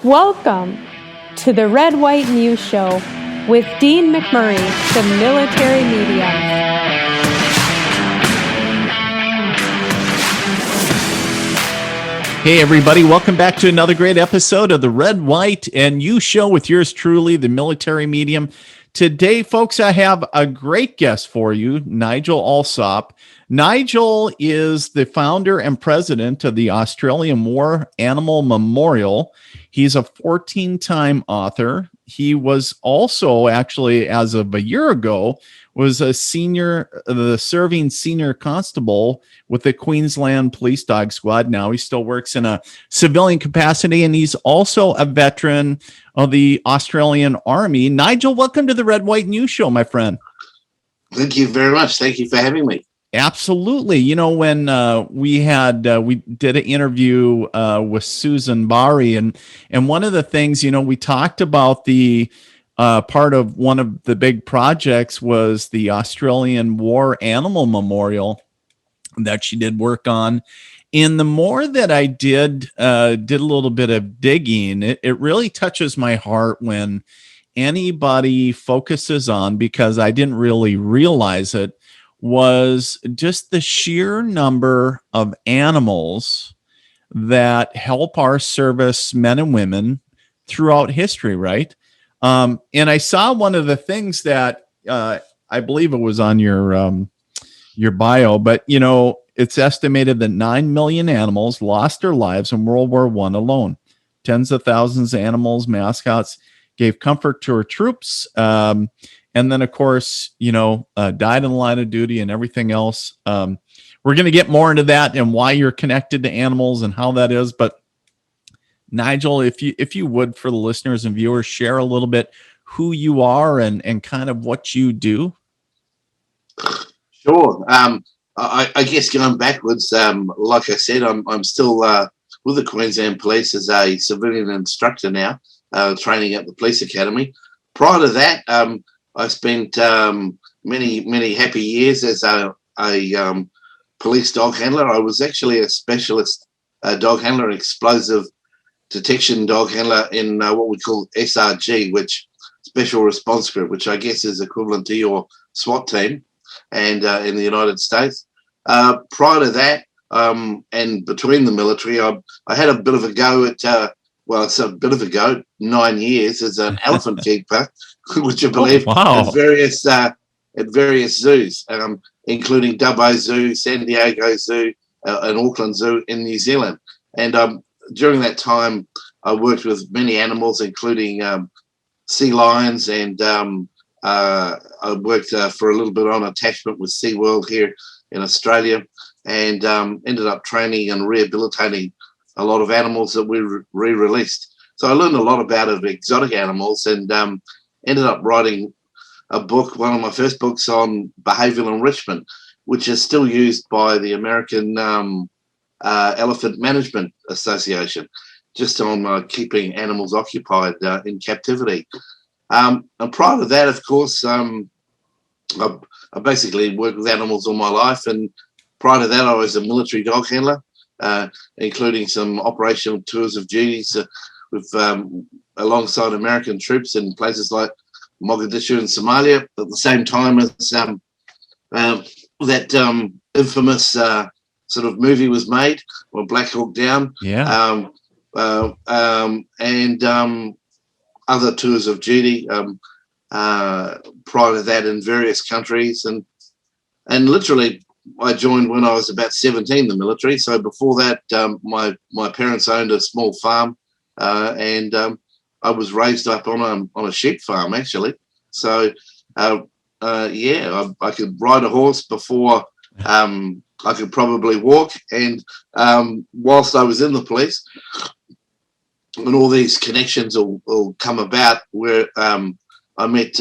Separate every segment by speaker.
Speaker 1: Welcome to the Red White News Show with Dean McMurray, the military media.
Speaker 2: Hey everybody, welcome back to another great episode of the Red, White, and You Show with yours truly, the military medium. Today, folks, I have a great guest for you, Nigel Allsopp. Nigel is the founder and president of the Australian War Animal Memorial. He's a 14-time author. He was also, actually, as of a year ago, was the serving senior constable with the Queensland Police Dog Squad. Now he still works in a civilian capacity, and he's also a veteran of the Australian Army. Nigel, welcome to the Red, White News Show, my friend.
Speaker 3: Thank you very much. Thank you for having me.
Speaker 2: Absolutely. You know, when we did an interview with Susan Barry, and one of the things, you know, we talked about the part of one of the big projects was the Australian War Animal Memorial that she did work on. And the more that I did a little bit of digging, it really touches my heart when anybody focuses on, because I didn't really realize it, was just the sheer number of animals that help our service men and women throughout history, right? And I saw one of the things that I believe it was on your bio, but you know, it's estimated that 9 million animals lost their lives in World War I alone. Tens of thousands of animals, mascots, gave comfort to our troops. And then, of course, you know, died in the line of duty and everything else. We're going to get more into that and why you're connected to animals and how that is. But Nigel, if you would, for the listeners and viewers, share a little bit who you are and kind of what you do.
Speaker 3: Sure. I guess going backwards, like I said, I'm still with the Queensland Police as a civilian instructor now, training at the police academy. Prior to that, I spent many happy years as a police dog handler. I was actually a specialist dog handler, explosive detection dog handler in what we call SRG, which Special Response Group, which I guess is equivalent to your SWAT team, and in the United States. Prior to that, and between the military, I had a bit of a go at, it's a bit of a go, 9 years as an elephant keeper, which I believe at various zoos, including Dubbo Zoo, San Diego Zoo, and Auckland Zoo in New Zealand. And during that time, I worked with many animals, including sea lions, and I worked for a little bit on attachment with SeaWorld here in Australia, and ended up training and rehabilitating a lot of animals that we re-released. So I learned a lot about exotic animals, and ended up writing a book, one of my first books, on behavioural enrichment, which is still used by the American Elephant Mangers Association, just on keeping animals occupied in captivity. And prior to that, of course, I basically worked with animals all my life. And prior to that, I was a military dog handler, including some operational tours of duties with alongside American troops in places like Mogadishu and Somalia. At the same time as that infamous sort of movie was made, or Black Hawk Down.
Speaker 2: Yeah.
Speaker 3: And other tours of duty prior to that in various countries, and literally I joined when I was about 17, the military. So before that, my parents owned a small farm, and I was raised up on a sheep farm, actually. So I could ride a horse before I could probably walk, and whilst I was in the police, and all these connections will come about, where I met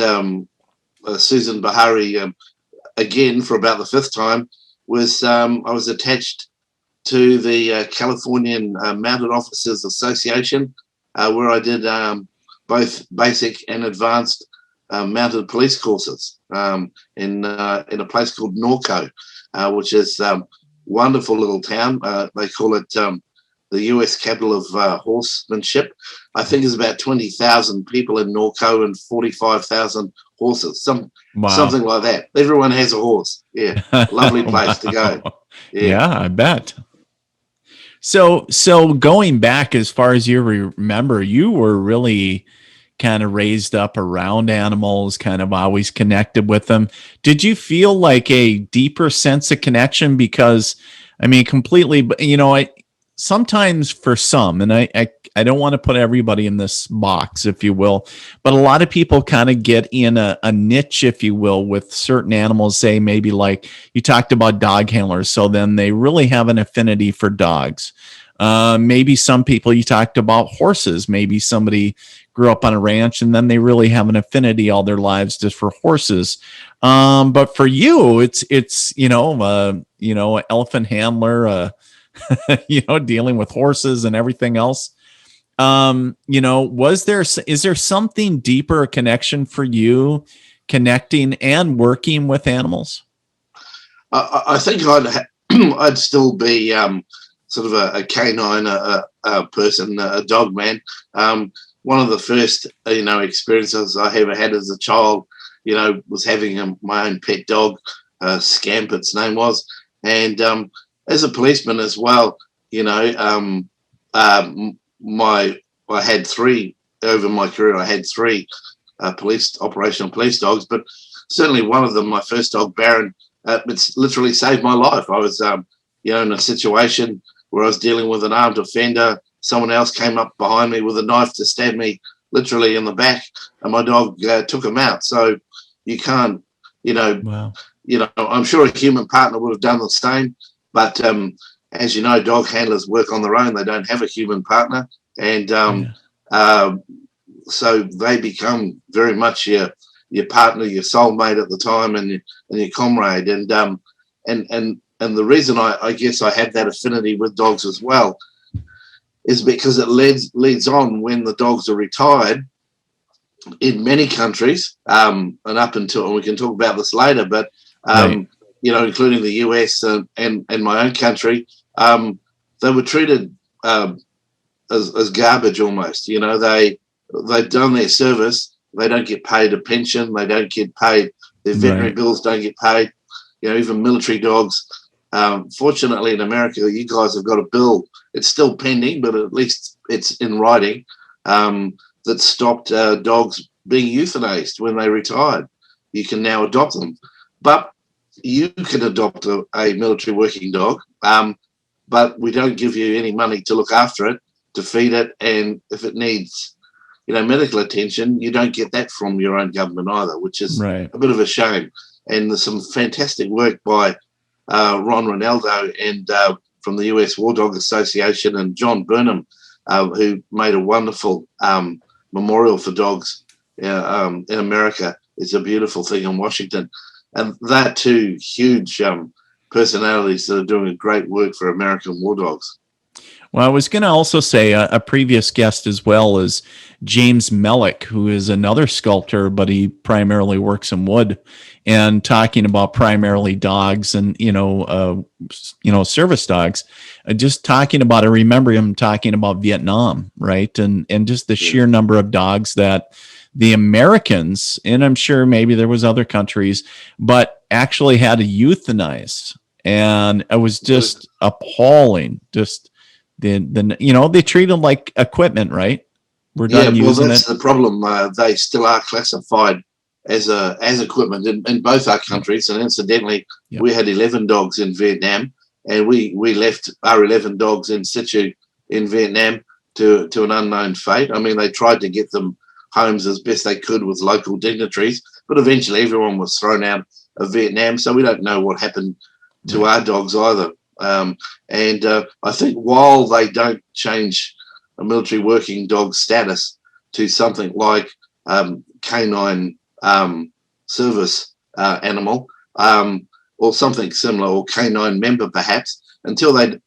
Speaker 3: Susan Barry again for about the fifth time. I was attached to the Californian Mounted Officers Association, where I did both basic and advanced mounted police courses in a place called Norco, which is wonderful little town. They call it the the US capital of horsemanship. I think there's about 20,000 people in Norco and 45,000 horses, something like that. Everyone has a horse. Yeah, lovely place to go.
Speaker 2: Yeah, I bet. So going back as far as you remember, you were really kind of raised up around animals, kind of always connected with them. Did you feel like a deeper sense of connection? Because, I mean, completely, you know, sometimes for some, and I don't want to put everybody in this box, if you will, but a lot of people kind of get in a niche, if you will, with certain animals, say maybe like you talked about dog handlers. So then they really have an affinity for dogs. Maybe some people, you talked about horses. Maybe somebody grew up on a ranch and then they really have an affinity all their lives just for horses. But for you, it's elephant handler, dealing with horses and everything else. Is there something deeper, a connection for you connecting and working with animals?
Speaker 3: I think I'd still be sort of a canine person, a dog man. One of the first, experiences I ever had as a child, was having my own pet dog, Scamp, its name was. And as a policeman as well, I had three, over my career, I had three operational police dogs, but certainly one of them, my first dog, Baron, it's literally saved my life. I was, in a situation where I was dealing with an armed offender. Someone else came up behind me with a knife to stab me literally in the back, and my dog took him out. So you can't,
Speaker 2: Wow.
Speaker 3: I'm sure a human partner would have done the same, but as you know, dog handlers work on their own. They don't have a human partner, and so they become very much your partner, your soulmate at the time, and your comrade. And the reason I guess I have that affinity with dogs as well is because it leads on when the dogs are retired in many countries, and up until, and we can talk about this later, but
Speaker 2: Right.
Speaker 3: Including the US and my own country, they were treated as garbage almost. They've done their service. They don't get paid a pension. They don't get paid. Their veterinary bills don't get paid. Even military dogs. Fortunately, in America, you guys have got a bill. It's still pending, but at least it's in writing, that stopped dogs being euthanized when they retired. You can now adopt them. But you can adopt a military working dog, but we don't give you any money to look after it, to feed it, and if it needs, medical attention, you don't get that from your own government either, which is a bit of a shame. And there's some fantastic work by Ron Ronaldo and from the US War Dog Association and John Burnham, who made a wonderful memorial for dogs in America. It's a beautiful thing in Washington. And that too, huge personalities that are doing great work for American war dogs.
Speaker 2: Well, I was going to also say a previous guest as well is James Mellick, who is another sculptor, but he primarily works in wood, and talking about primarily dogs and, service dogs. Just talking about, I remember him talking about Vietnam, right? And just the sheer number of dogs that the Americans, and I'm sure maybe there was other countries, but actually had to euthanize. And it was just appalling. Just they treat them like equipment, right? We're done using
Speaker 3: that's
Speaker 2: it.
Speaker 3: The problem. They still are classified as equipment in both our countries. And incidentally, we had 11 dogs in Vietnam, and we left our 11 dogs in situ in Vietnam to an unknown fate. I mean, they tried to get them homes as best they could with local dignitaries, but eventually everyone was thrown out of Vietnam, so we don't know what happened to our dogs either. And I think while they don't change a military working dog status to something like canine service animal, or something similar, or canine member perhaps, until they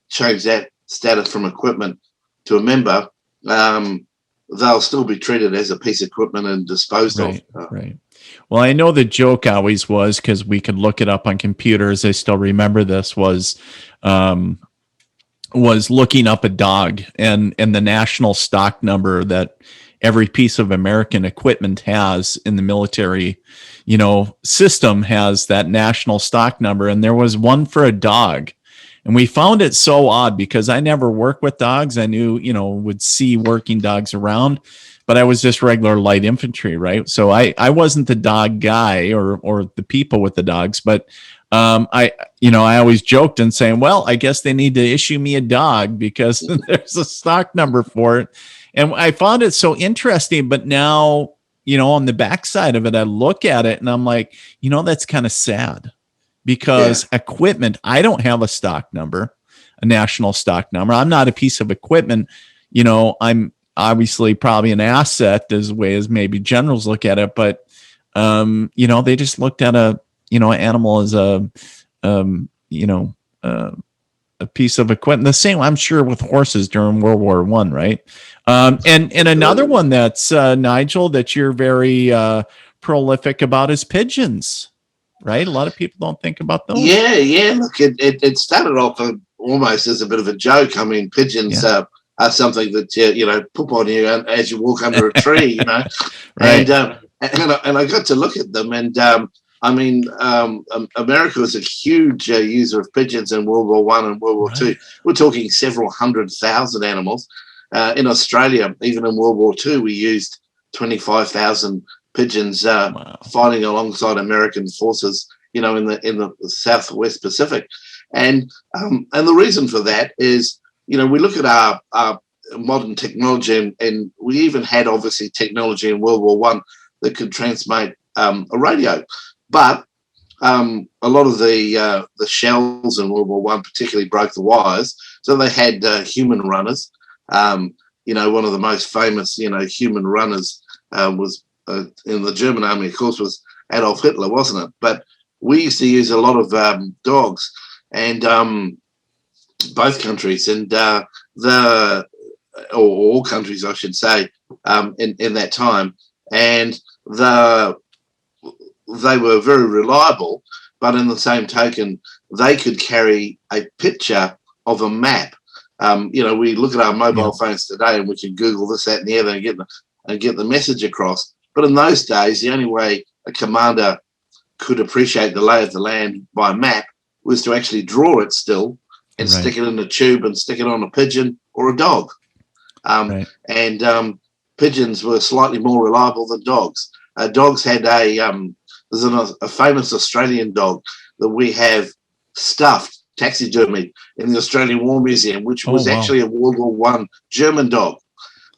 Speaker 3: change that status from equipment to a member, they'll still be treated as a piece of equipment and disposed of.
Speaker 2: Right. Well, I know the joke always was, because we could look it up on computers, I still remember this, was was looking up a dog and the national stock number that every piece of American equipment has in the military, system has that national stock number. And there was one for a dog. And we found it so odd because I never worked with dogs. I knew, would see working dogs around, but I was just regular light infantry, right? So I wasn't the dog guy or the people with the dogs, but I always joked and saying, well, I guess they need to issue me a dog because there's a stock number for it. And I found it so interesting, but now, on the backside of it, I look at it and I'm like, that's kind of sad because equipment, I don't have a stock number, a national stock number. I'm not a piece of equipment. I'm obviously probably an asset as way as maybe generals look at it, but, they just looked at an animal as a piece of equipment. The same, I'm sure, with horses during World War I, right? And another one that's Nigel, that you're very prolific about is pigeons, right? A lot of people don't think about those.
Speaker 3: Yeah. Look, it started off almost as a bit of a joke. I mean, pigeons are something that poop on you as you walk under a tree,
Speaker 2: Right.
Speaker 3: And I got to look at them, and America was a huge user of pigeons in World War I and World War II. We're talking several 100,000 animals. In Australia, even in World War II, we used 25,000 pigeons fighting alongside American forces, in the Southwest Pacific. And the reason for that is, we look at our modern technology, and we even had obviously technology in World War I that could transmit a radio. But a lot of the shells in World War I particularly broke the wires, so they had human runners. One of the most famous, human runners was in the German army, of course, was Adolf Hitler, wasn't it? But we used to use a lot of dogs, and both countries, and all countries, I should say, in that time, and they were very reliable, but in the same token, they could carry a picture of a map. We look at our mobile phones today and we can Google this, that, and the other and get the message across. But in those days, the only way a commander could appreciate the lay of the land by map was to actually draw it still and stick it in a tube and stick it on a pigeon or a dog. And pigeons were slightly more reliable than dogs. Dogs had there's a famous Australian dog that we have stuffed, taxidermy, in the Australian War Museum, which was actually a World War I German dog.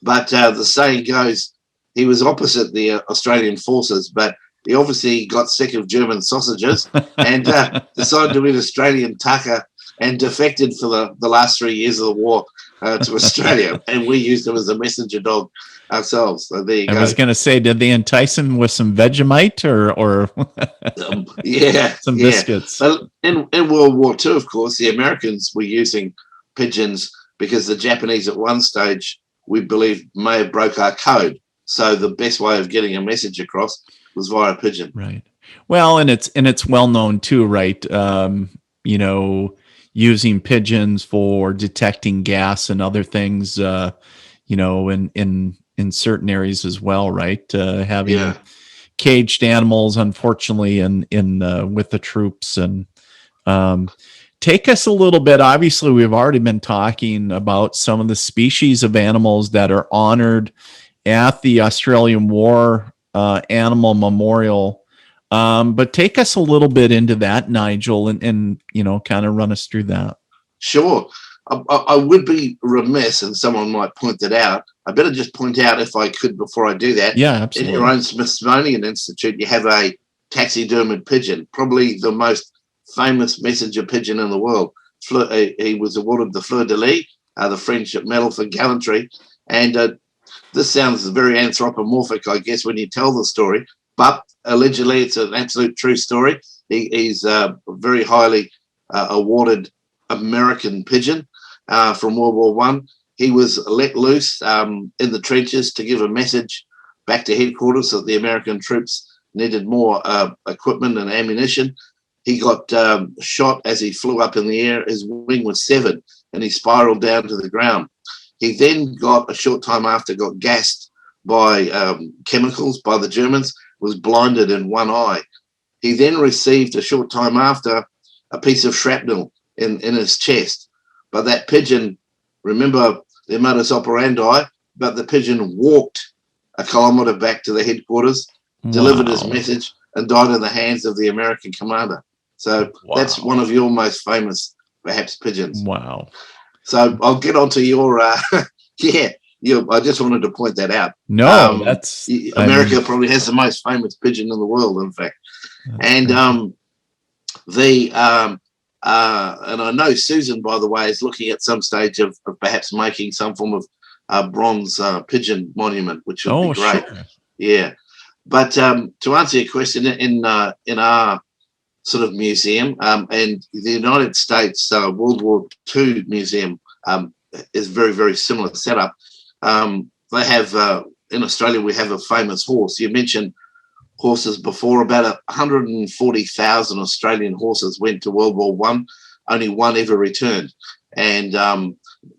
Speaker 3: But the saying goes, he was opposite the Australian forces, but he obviously got sick of German sausages and decided to be an Australian tucker and defected for the last 3 years of the war to Australia. And we used him as a messenger dog ourselves. So there you go.
Speaker 2: I was going to say, did they entice him with some Vegemite or some biscuits?
Speaker 3: But in World War II, of course, the Americans were using pigeons because the Japanese at one stage, we believe, may have broke our code. So the best way of getting a message across was via a pigeon.
Speaker 2: Right. Well, and it's well known too, right? Using pigeons for detecting gas and other things, in certain areas as well, right? Having caged animals, unfortunately, in with the troops. And take us a little bit. Obviously, we've already been talking about some of the species of animals that are honored at the Australian War Animal Memorial. But take us a little bit into that, Nigel, and kind of run us through that.
Speaker 3: Sure. I would be remiss, and someone might point that out. I better just point out, if I could, before I do that.
Speaker 2: Yeah, absolutely.
Speaker 3: In your own Smithsonian Institute, you have a taxidermied pigeon, probably the most famous messenger pigeon in the world. He was awarded the Fleur de Lis, the Friendship Medal for gallantry. And this sounds very anthropomorphic, I guess, when you tell the story. But allegedly, it's an absolute true story. He's a very highly awarded American pigeon from World War I. He was let loose in the trenches to give a message back to headquarters that the American troops needed more equipment and ammunition. he got shot as he flew up in the air. His wing was severed and he spiraled down to the ground. He then got, a short time after, got gassed by chemicals by the Germans, was blinded in one eye. He then received, a short time after, a piece of shrapnel in his chest. But that pigeon, remember their modus operandi, but the pigeon walked a kilometre back to the headquarters, delivered his message, and died in the hands of the American commander. So that's one of your most famous, perhaps, pigeons.
Speaker 2: Wow.
Speaker 3: So I'll get on to your, I just wanted to point that out.
Speaker 2: No, that's...
Speaker 3: America probably has the most famous pigeon in the world, in fact. And and I know Susan, by the way, is looking at some stage of perhaps making some form of bronze pigeon monument, which would be great.
Speaker 2: Sure.
Speaker 3: Yeah. But to answer your question, in our sort of museum, and the United States World War II Museum is very, very similar setup. They have, in Australia, we have a famous horse. You mentioned horses before. About 140,000 Australian horses went to World War One. Only one ever returned. And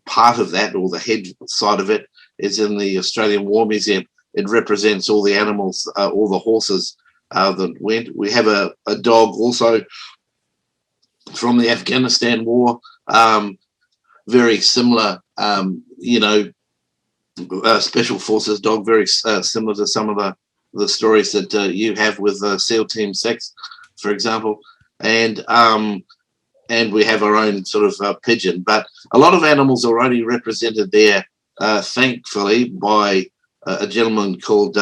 Speaker 3: part of that, or the head side of it, is in the Australian War Museum. It represents all the animals, all the horses that went. We have a dog also from the Afghanistan War, very similar, Special Forces dog, very similar to some of the stories that you have with SEAL Team 6, for example. And we have our own sort of pigeon. But a lot of animals are already represented there, thankfully, by a gentleman called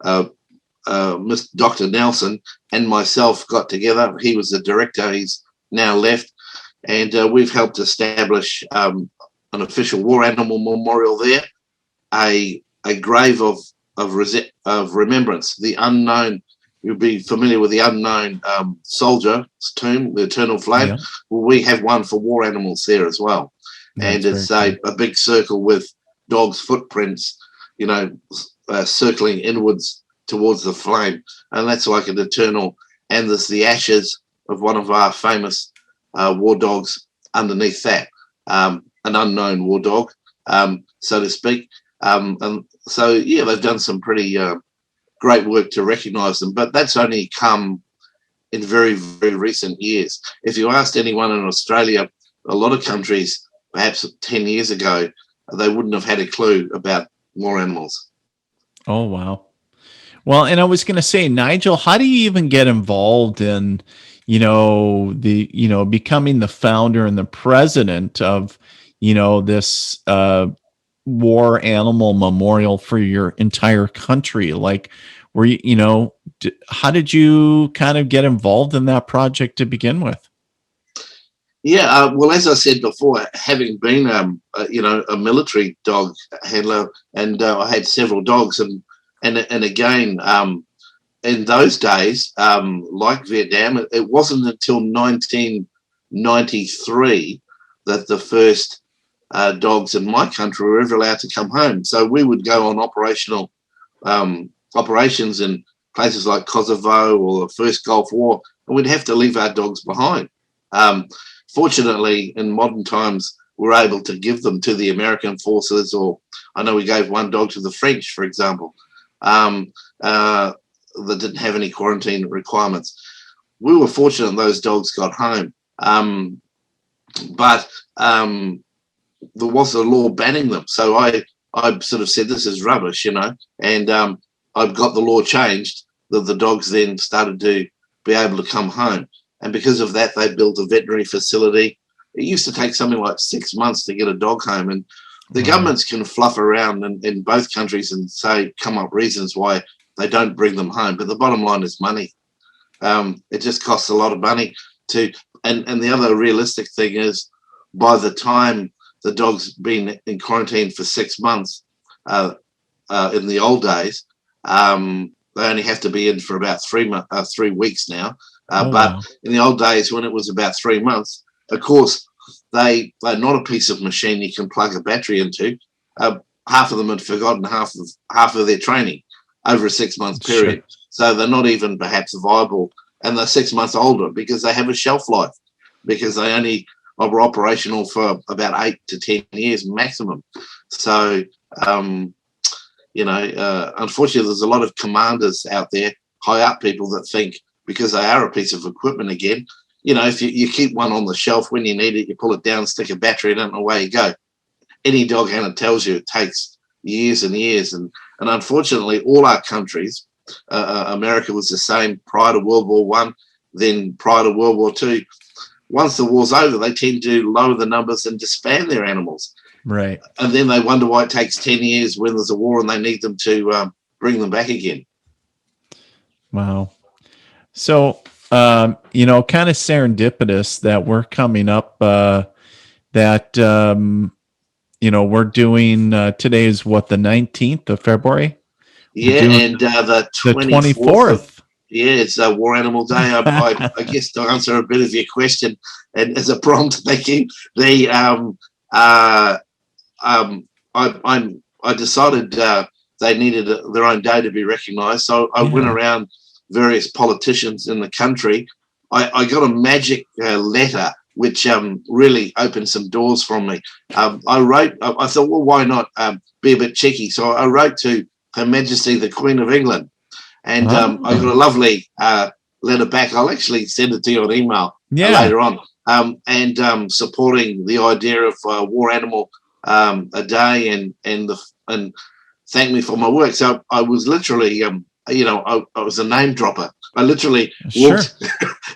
Speaker 3: Dr. Nelson, and myself got together. He was the director. He's now left. And we've helped establish an official war animal memorial there, a grave of remembrance. The unknown, you'll be familiar with the unknown soldier's tomb, the Eternal Flame. Yeah. Well, we have one for war animals there as well. That's and it's a big circle with dogs' footprints, circling inwards towards the flame. And that's like an eternal, and there's the ashes of one of our famous war dogs underneath that, an unknown war dog, so to speak. And so, they've done some pretty great work to recognise them, but that's only come in very, very recent years. If you asked anyone in Australia, a lot of countries, perhaps 10 years ago, they wouldn't have had a clue about war animals.
Speaker 2: Oh, wow. Well, and I was going to say, Nigel, how do you even get involved in, becoming the founder and the president of, this war animal memorial for your entire country? Like, were you, how did you kind of get involved in that project to begin with?
Speaker 3: Yeah, well, as I said before, having been, a military dog handler, and I had several dogs, and again, in those days, like Vietnam, it wasn't until 1993 that the first dogs in my country were ever allowed to come home. So we would go on operations in places like Kosovo or the First Gulf War, and we'd have to leave our dogs behind. Fortunately, in modern times, we're able to give them to the American forces, or I know we gave one dog to the French, for example, that didn't have any quarantine requirements. We were fortunate those dogs got home. But there was a law banning them. So I sort of said, this is rubbish, and I've got the law changed that the dogs then started to be able to come home. And because of that, they built a veterinary facility. It used to take something like 6 months to get a dog home. And the governments can fluff around in both countries and come up reasons why they don't bring them home. But the bottom line is money. It just costs a lot of money and the other realistic thing is, by the time the dog's been in quarantine for 6 months, in the old days, they only have to be in for about 3 weeks now. But in the old days, when it was about 3 months, of course, they're not a piece of machine you can plug a battery into. Half of them had forgotten half of their training over a 6 month period. Sure. So they're not even perhaps viable and they're 6 months older because they have a shelf life, because they only are operational for about 8 to 10 years maximum. So, unfortunately, there's a lot of commanders out there, high up people, that think because they are a piece of equipment again, if you keep one on the shelf, when you need it, you pull it down, stick a battery in it, and away you go. Any dog handler tells you it takes years and years. And unfortunately, all our countries, America was the same prior to World War One, then prior to World War Two. Once the war's over, they tend to lower the numbers and disband their animals.
Speaker 2: Right.
Speaker 3: And then they wonder why it takes 10 years when there's a war and they need them to bring them back again.
Speaker 2: Wow. So, kind of serendipitous that we're coming up, we're doing, today is what, the 19th of February?
Speaker 3: Yeah, and the
Speaker 2: 24th.
Speaker 3: Yeah, it's War Animal Day. I guess to answer a bit of your question, and as a prompt, thank you. I decided they needed their own day to be recognised, so I went around various politicians in the country. I got a magic letter which really opened some doors for me. I thought, well, why not be a bit cheeky? So I wrote to Her Majesty the Queen of England. And I got a lovely letter back. I'll actually send it to you on email later on. Supporting the idea of War Animal a day and thank me for my work. So I was literally, I was a name dropper. I literally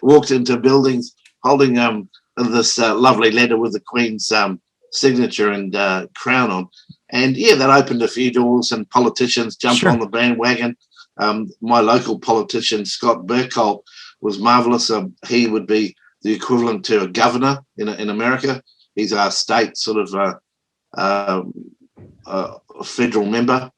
Speaker 3: walked into buildings holding this lovely letter with the Queen's signature and crown on. And that opened a few doors, and politicians jumped on the bandwagon. My local politician, Scott Burkholdt, was marvellous. He would be the equivalent to a governor in America. He's our state sort of federal member.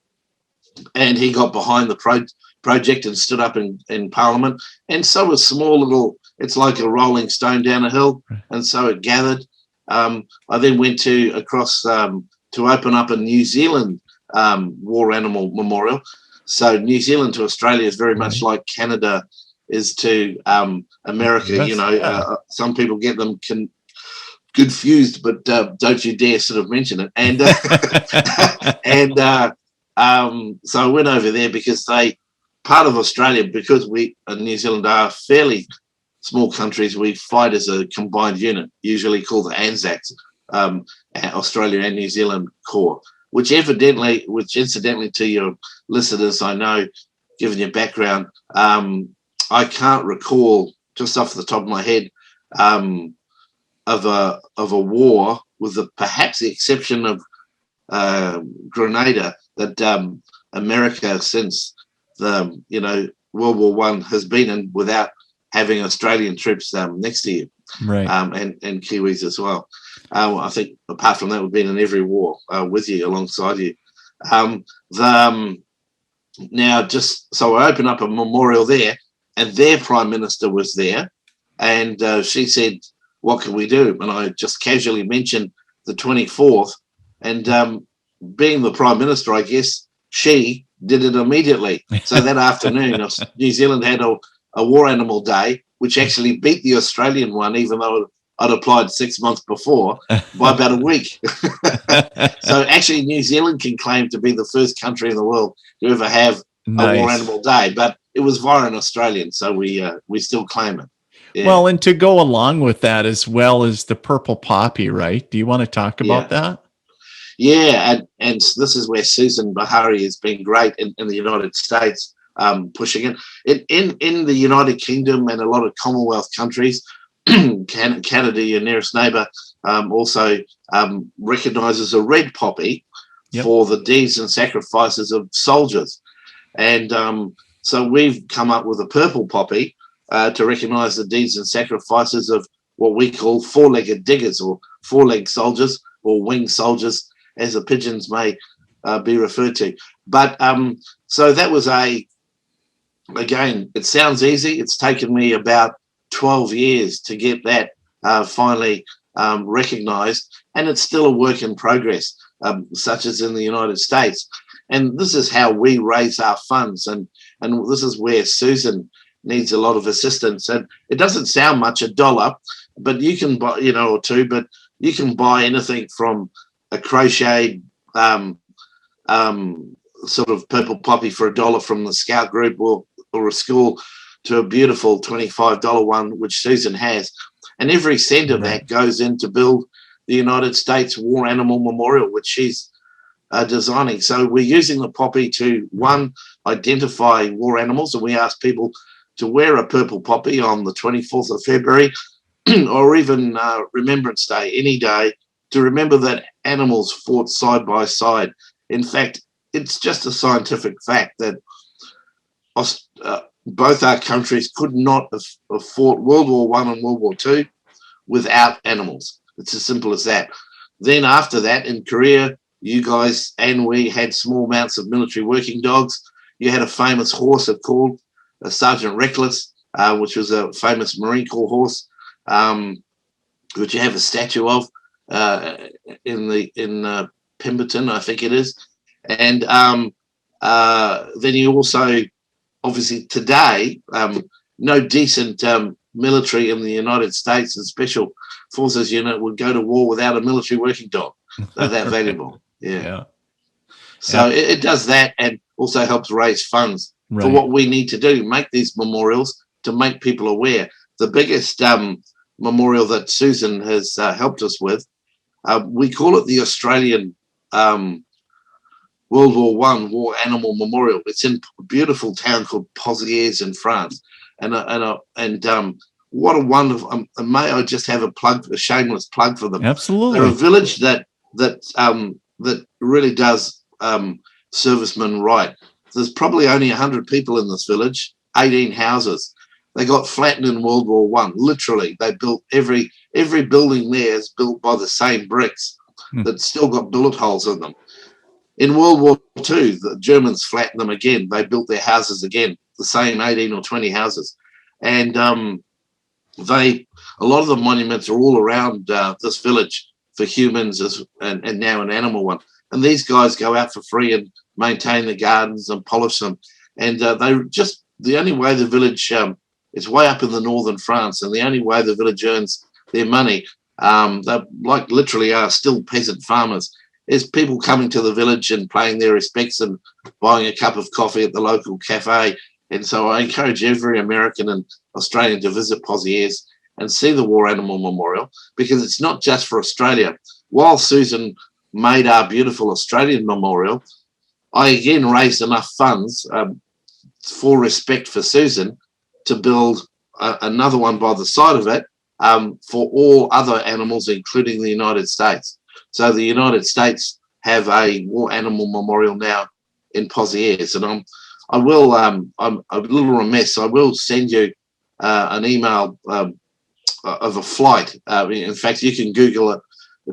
Speaker 3: And he got behind the project and stood up in Parliament. And so a small little, it's like a rolling stone down a hill. And so it gathered. I then went across to open up a New Zealand war animal memorial. So New Zealand to Australia is very much like Canada is to America. Some people get them confused, but don't you dare sort of mention it. And so I went over there because part of Australia, because we and New Zealand are fairly small countries, we fight as a combined unit, usually called the ANZACs, Australia and New Zealand Corps. Which incidentally to your listeners, I know, given your background, I can't recall just off the top of my head of a war, with perhaps the exception of Grenada, that America since the World War One has been in without having Australian troops next to you,
Speaker 2: right?
Speaker 3: And Kiwis as well. I think apart from that, we've been in every war with you, alongside you. Now, just so I opened up a memorial there, and their Prime Minister was there, and she said, "What can we do?" And I just casually mentioned the 24th, and being the Prime Minister, I guess she did it immediately. So that afternoon, New Zealand had a War Animal Day, which actually beat the Australian one, even though I'd applied 6 months before by about a week. So actually New Zealand can claim to be the first country in the world to ever have a War Animal Day, but it was via an Australian, so we still claim it. Yeah.
Speaker 2: Well, and to go along with that as well as the purple poppy, right? Do you want to talk about that?
Speaker 3: Yeah, and this is where Susan Bahari has been great in the United States, pushing it. In the United Kingdom and a lot of Commonwealth countries, Canada, your nearest neighbour, also recognises a red poppy for the deeds and sacrifices of soldiers. And so we've come up with a purple poppy to recognise the deeds and sacrifices of what we call four-legged diggers, or four-legged soldiers, or winged soldiers, as the pigeons may be referred to. But so that was again, it sounds easy. It's taken me about 12 years to get that finally recognised, and it's still a work in progress, such as in the United States. And this is how we raise our funds, and this is where Susan needs a lot of assistance. And it doesn't sound much, $1, but you can buy, or $2, but you can buy anything from a crocheted sort of purple poppy for $1 from the scout group or a school to a beautiful $25 one, which Susan has. And every cent of that goes in to build the United States War Animal Memorial, which she's designing. So we're using the poppy to, one, identify war animals, and we ask people to wear a purple poppy on the 24th of February or even Remembrance Day, any day, to remember that animals fought side by side. In fact, it's just a scientific fact that both our countries could not have fought World War I and World War II without animals. It's as simple as that. Then after that, in Korea, you guys and we had small amounts of military working dogs. You had a famous horse called Sergeant Reckless, which was a famous Marine Corps horse, which you have a statue of in Pemberton, I think it is. And then you also, obviously today, no decent military in the United States and special forces unit would go to war without a military working dog. They're that valuable. Yeah. So it does that, and also helps raise funds for what we need to do, make these memorials to make people aware. The biggest memorial that Susan has helped us with, we call it the Australian World War I War Animal Memorial. It's in a beautiful town called Pozières in France, and what a wonderful. May I just have a shameless plug for them?
Speaker 2: Absolutely.
Speaker 3: They're a village that really does servicemen right. There's probably only 100 people in this village, 18 houses. They got flattened in World War I. Literally, they built every building there is built by the same bricks that still got bullet holes in them. In World War II, the Germans flattened them again. They built their houses again, the same 18 or 20 houses. And a lot of the monuments are all around this village for humans and now an animal one. And these guys go out for free and maintain the gardens and polish them. And the only way the village, it's way up in the northern France, and the only way the village earns their money, they literally are still peasant farmers, is people coming to the village and paying their respects and buying a cup of coffee at the local cafe. And so I encourage every American and Australian to visit Pozières and see the War Animal Memorial, because it's not just for Australia. While Susan made our beautiful Australian memorial, I again raised enough funds for respect for Susan to build another one by the side of it for all other animals, including the United States. So the United States have a War Animal Memorial now in Pozières, and I'm a little remiss. I will send you an email of a flight. In fact, you can Google it.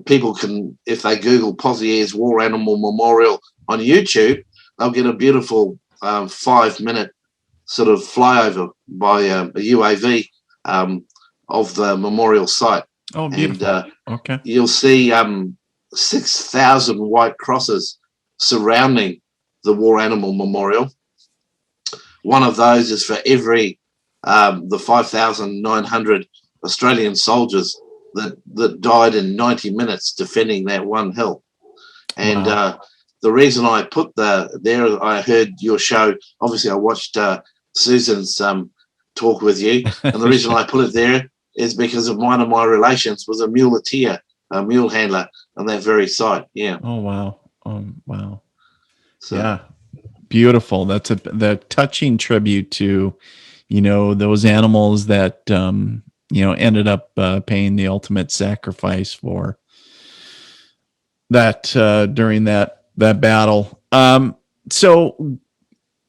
Speaker 3: People can, if they Google Pozières War Animal Memorial on YouTube, they'll get a beautiful 5-minute sort of flyover by a UAV of the memorial site.
Speaker 2: Oh, beautiful.
Speaker 3: And
Speaker 2: okay.
Speaker 3: You'll see 6,000 white crosses surrounding the War Animal Memorial. One of those is for every the 5,900 Australian soldiers that died in 90 minutes defending that one hill. And the reason I put there, I heard your show. Obviously, I watched Susan's talk with you, and the reason I put it there is because of one of my relations was a muleteer, a mule handler on that very site. Yeah.
Speaker 2: Oh wow. Wow.
Speaker 3: So,
Speaker 2: yeah. Beautiful. That's the touching tribute to, those animals that ended up paying the ultimate sacrifice for that during that battle. So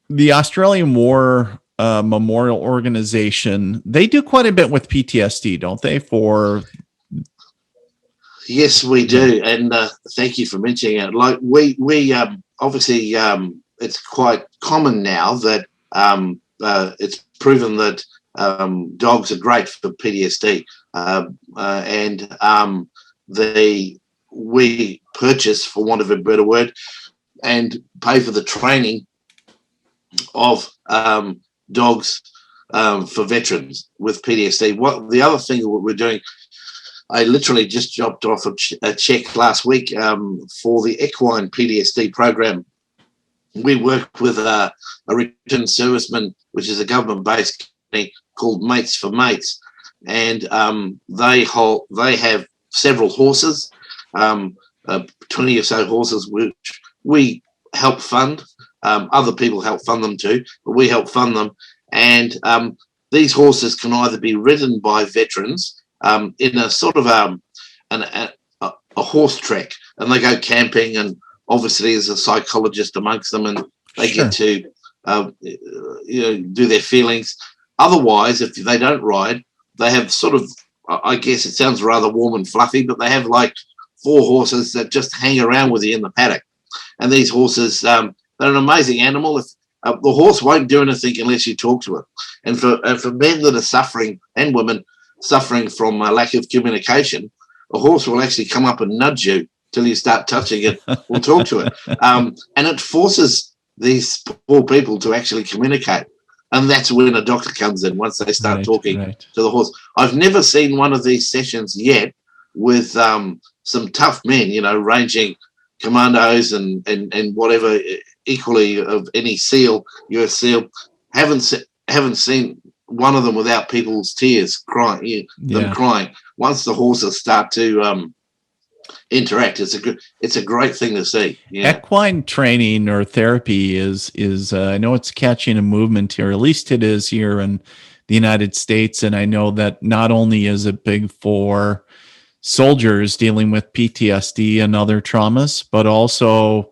Speaker 2: the Australian War Memorial Organization, they do quite a bit with PTSD, don't they?
Speaker 3: Yes, we do, and thank you for mentioning it. Like we obviously, it's quite common now that it's proven that dogs are great for PTSD, and we purchase, for want of a better word, and pay for the training of dogs for veterans with PTSD. What the other thing that we're doing, I literally just dropped off a check last week for the equine PTSD program. We work with a returned serviceman, which is a government-based company called Mates for Mates, and they have several horses, 20 or so horses, which we help fund. Other people help fund them too, but we help fund them. And these horses can either be ridden by veterans in a sort of a horse trek, and they go camping, and obviously there's a psychologist amongst them, and they get to do their feelings. Otherwise, if they don't ride, they have sort of, I guess it sounds rather warm and fluffy, but they have like 4 horses that just hang around with you in the paddock. And these horses, they're an amazing animal. If the horse won't do anything unless you talk to it. And for men that are suffering, and women suffering from lack of communication, a horse will actually come up and nudge you till you start touching it or talk to it. And it forces these poor people to actually communicate. And that's when a doctor comes in, once they start talking to the horse. I've never seen one of these sessions yet with some tough men, ranging commandos and whatever, equally of any SEAL, US SEAL. Haven't seen one of them without people's tears crying, them crying. Once the horses start to interact, it's a great thing to see.
Speaker 2: Equine training or therapy is I know it's catching a movement here, at least it is here in the United States, and I know that not only is it big for soldiers dealing with PTSD and other traumas, but also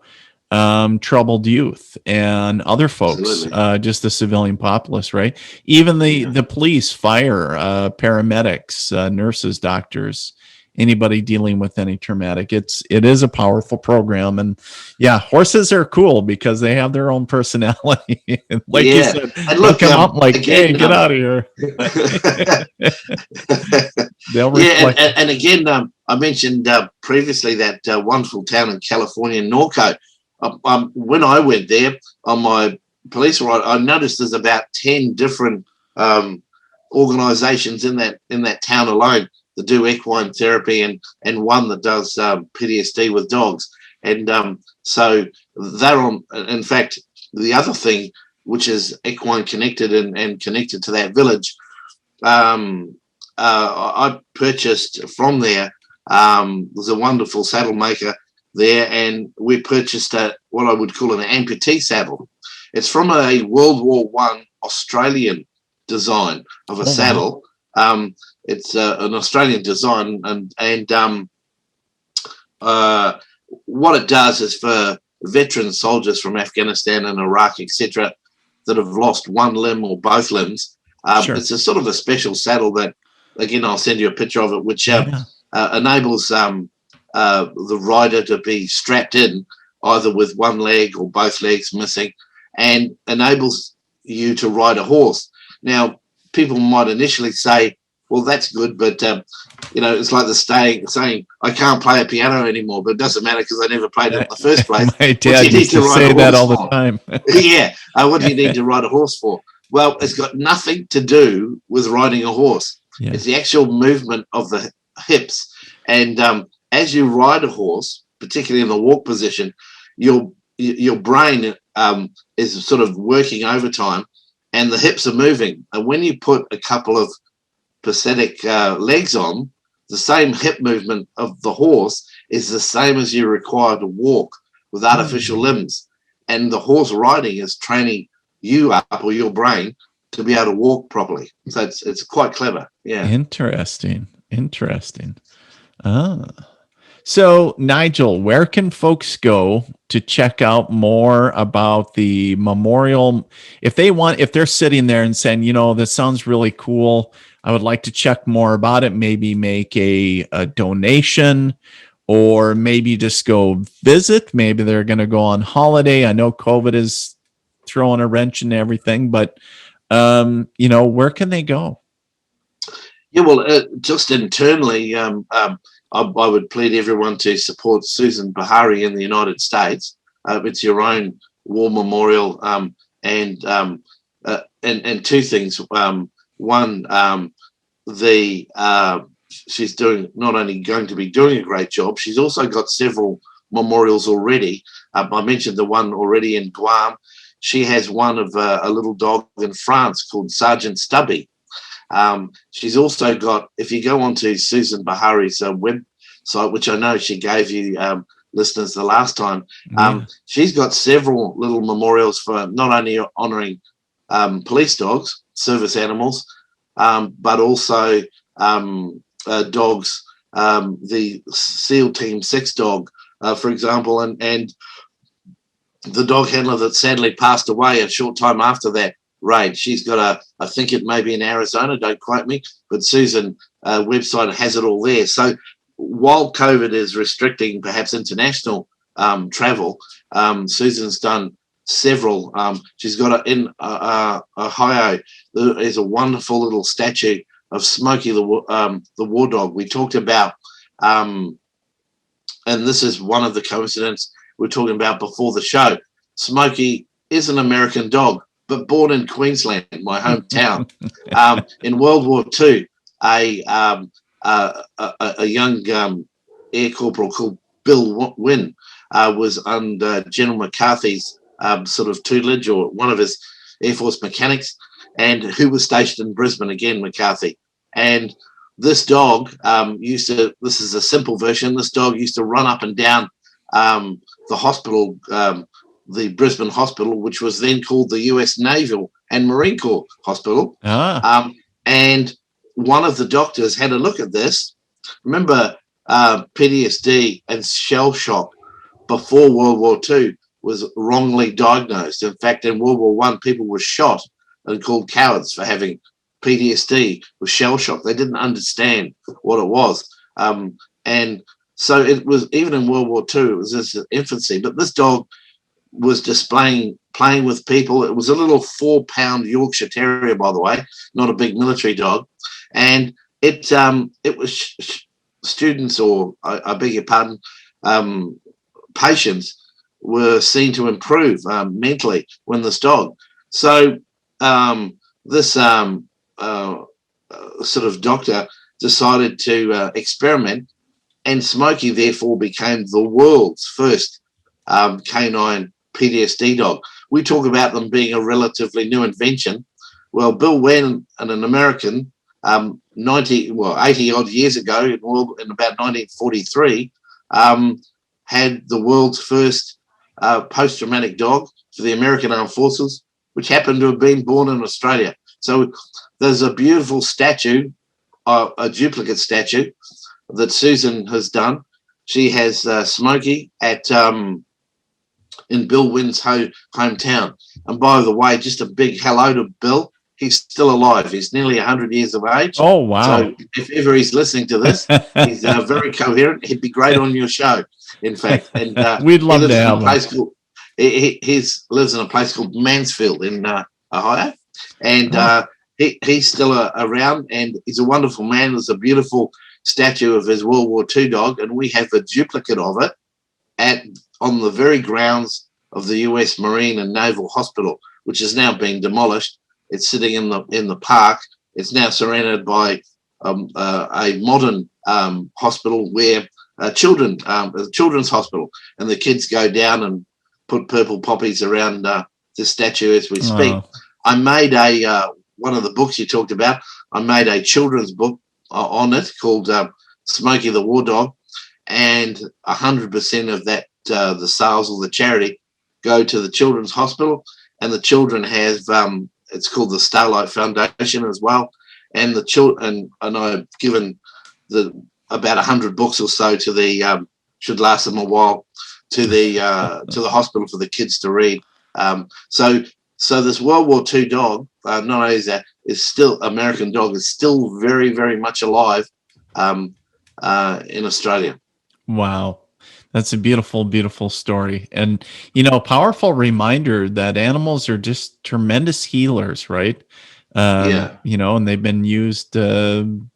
Speaker 2: troubled youth and other folks, just the civilian populace, right? Even the police, fire, paramedics, nurses, doctors, anybody dealing with any traumatic. It is a powerful program, and horses are cool because they have their own personality. Like you said, and look, come up like, again, hey, get out of here. They'll reflect.
Speaker 3: And again, I mentioned previously that wonderful town in California, Norco. When I went there on my police ride, I noticed there's about 10 different organisations in that town alone that do equine therapy, and one that does PTSD with dogs. And so they're on. In fact, the other thing, which is equine connected and connected to that village, I purchased from there. There's a wonderful saddle maker there, and we purchased what I would call an amputee saddle. It's from a World War I Australian design of a saddle. It's an Australian design, and what it does is for veteran soldiers from Afghanistan and Iraq, etc., that have lost one limb or both limbs. It's a sort of a special saddle that, again, I'll send you a picture of it, which enables the rider to be strapped in either with one leg or both legs missing, and enables you to ride a horse. Now, people might initially say, well, that's good, but it's like the saying, I can't play a piano anymore, but it doesn't matter because I never played it in the first place.
Speaker 2: My dad used to say that all the time.
Speaker 3: What do you need to ride a horse for? Well, it's got nothing to do with riding a horse. It's the actual movement of the hips. And as you ride a horse, particularly in the walk position, your brain is sort of working overtime, and the hips are moving. And when you put a couple of prosthetic legs on, the same hip movement of the horse is the same as you require to walk with artificial limbs. And the horse riding is training you up, or your brain, to be able to walk properly. So it's quite clever.
Speaker 2: Interesting. So Nigel, where can folks go to check out more about the memorial? If they're sitting there and saying, this sounds really cool, I would like to check more about it, maybe make a donation, or maybe just go visit. Maybe they're going to go on holiday. I know COVID is throwing a wrench in everything, but where can they go?
Speaker 3: Just internally, I would plead everyone to support Susan Bahari in the United States. It's your own war memorial, and and two things. One, she's not only going to be doing a great job, she's also got several memorials already. I mentioned the one already in Guam. She has one of a little dog in France called Sergeant Stubby. She's also got, if you go onto Susan Bahari's website, which I know she gave you listeners the last time, she's got several little memorials for not only honouring police dogs, service animals, but also dogs, the SEAL Team 6 dog, for example, and the dog handler that sadly passed away a short time after that raid. She's got I think it may be in Arizona, don't quote me, but Susan website has it all there. So while COVID is restricting perhaps international travel, Susan's done several. She's got in Ohio, there is a wonderful little statue of Smokey the war dog. We talked about, and this is one of the coincidences we're talking about before the show. Smokey is an American dog, but born in Queensland, my hometown. In World War II, a young air corporal called Bill Wynn was under General McCarthy's sort of tutelage, or one of his Air Force mechanics, and who was stationed in Brisbane, again, McCarthy. And this dog this is a simple version, this dog used to run up and down the hospital, the Brisbane hospital, which was then called the US Naval and Marine Corps Hospital. And one of the doctors had a look at this. Remember, PTSD and shell shock before World War II was wrongly diagnosed. In fact, in World War I, people were shot and called cowards for having PTSD with shell shock. They didn't understand what it was. And so it was, even in World War II, it was its infancy. But this dog was playing with people. It was a little 4-pound Yorkshire Terrier, by the way, not a big military dog. And it was students, or I beg your pardon, patients were seen to improve mentally when this dog. So this sort of doctor decided to experiment, and Smokey therefore became the world's first canine PTSD dog. We talk about them being a relatively new invention. Well, Bill Wynn and an American 80 odd years ago, in about 1943, had the world's first post-traumatic dog for the American Armed Forces, which happened to have been born in Australia. So there's a beautiful statue, a duplicate statue that Susan has done. She has Smokey in Bill Wynn's hometown. And by the way, just a big hello to Bill. He's still alive. He's nearly 100 years of age. Oh, wow. So if ever he's listening to this, he's very coherent. He'd be great on your show, in fact. And
Speaker 2: we'd love to have him.
Speaker 3: He lives in a place called Mansfield in Ohio. And he's still around, and he's a wonderful man. There's a beautiful statue of his World War II dog, and we have a duplicate of it on the very grounds of the US Marine and Naval Hospital, which is now being demolished. It's sitting in the park. It's now surrounded by a modern hospital where a children's hospital, and the kids go down and put purple poppies around the statue as we speak. Oh. I made one of the books you talked about. I made a children's book on it called Smokey the War Dog, and 100% of that, the sales or the charity, go to the children's hospital, and the children have it's called the Starlight Foundation as well, and the children, and I've given about 100 books or so to the should last them a while, to the hospital for the kids to read. So this World War II dog, not only is that, is still American dog, is still very, very much alive in Australia.
Speaker 2: Wow. That's a beautiful, beautiful story. And, a powerful reminder that animals are just tremendous healers, right? And they've been used, people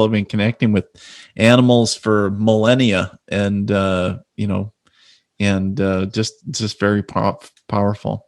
Speaker 2: have been connecting with animals for millennia, and, just very powerful.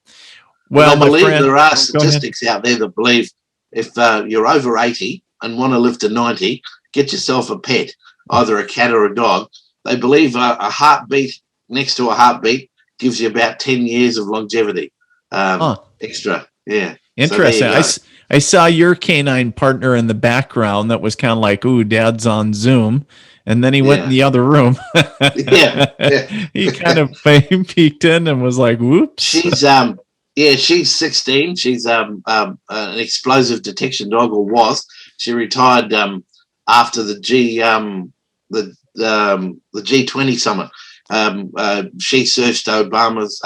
Speaker 2: Well,
Speaker 3: I believe
Speaker 2: my friend,
Speaker 3: there are
Speaker 2: go
Speaker 3: statistics out there that believe if you're over 80 and want to live to 90, get yourself a pet, either a cat or a dog. They believe a heartbeat next to a heartbeat gives you about 10 years of longevity extra. Yeah.
Speaker 2: Interesting.
Speaker 3: So
Speaker 2: I saw your canine partner in the background that was kind of like, ooh, Dad's on Zoom. And then he went in the other room. He kind of peeked in and was like, whoops.
Speaker 3: She's 16. She's an explosive detection dog, or was. She retired after the G20 summit. She searched Obama's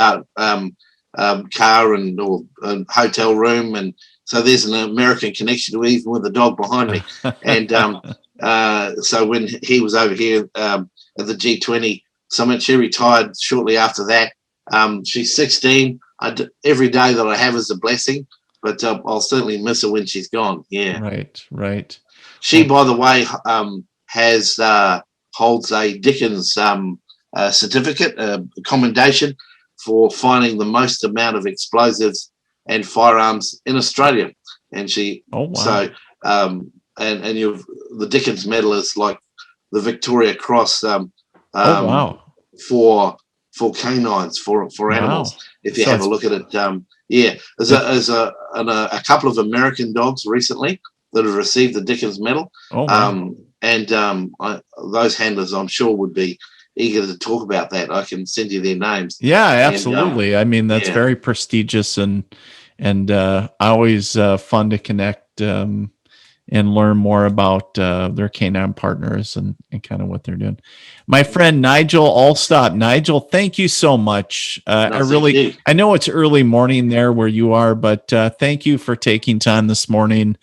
Speaker 3: car and hotel room, and so there's an American connection even with the dog behind me. And so when he was over here at the G20 summit, she retired shortly after that. She's 16. Every day that I have is a blessing, but I'll certainly miss her when she's gone. Yeah.
Speaker 2: Right.
Speaker 3: She, by the way, holds a Dickens certificate, a commendation for finding the most amount of explosives and firearms in Australia. And she, so, and the Dickens medal is like the Victoria Cross for canines, for animals. If you have a look at it, there's a couple of American dogs recently that have received the Dickens medal. Those handlers, I'm sure, would be eager to talk about that. I can send you their names.
Speaker 2: Yeah, absolutely. I mean, that's very prestigious and always fun to connect and learn more about their canine partners and kind of what they're doing. My friend Nigel Allsopp. Nigel, thank you so much. I know it's early morning there where you are, but thank you for taking time this morning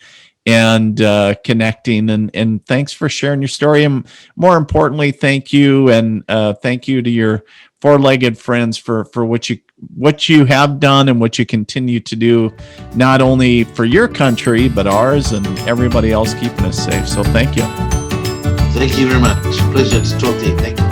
Speaker 2: and connecting, and thanks for sharing your story. And more importantly, thank you to your four-legged friends for what you have done and what you continue to do, not only for your country but ours and everybody else, keeping us safe. So thank you.
Speaker 3: Thank you very much. Pleasure to talk to you. Thank you.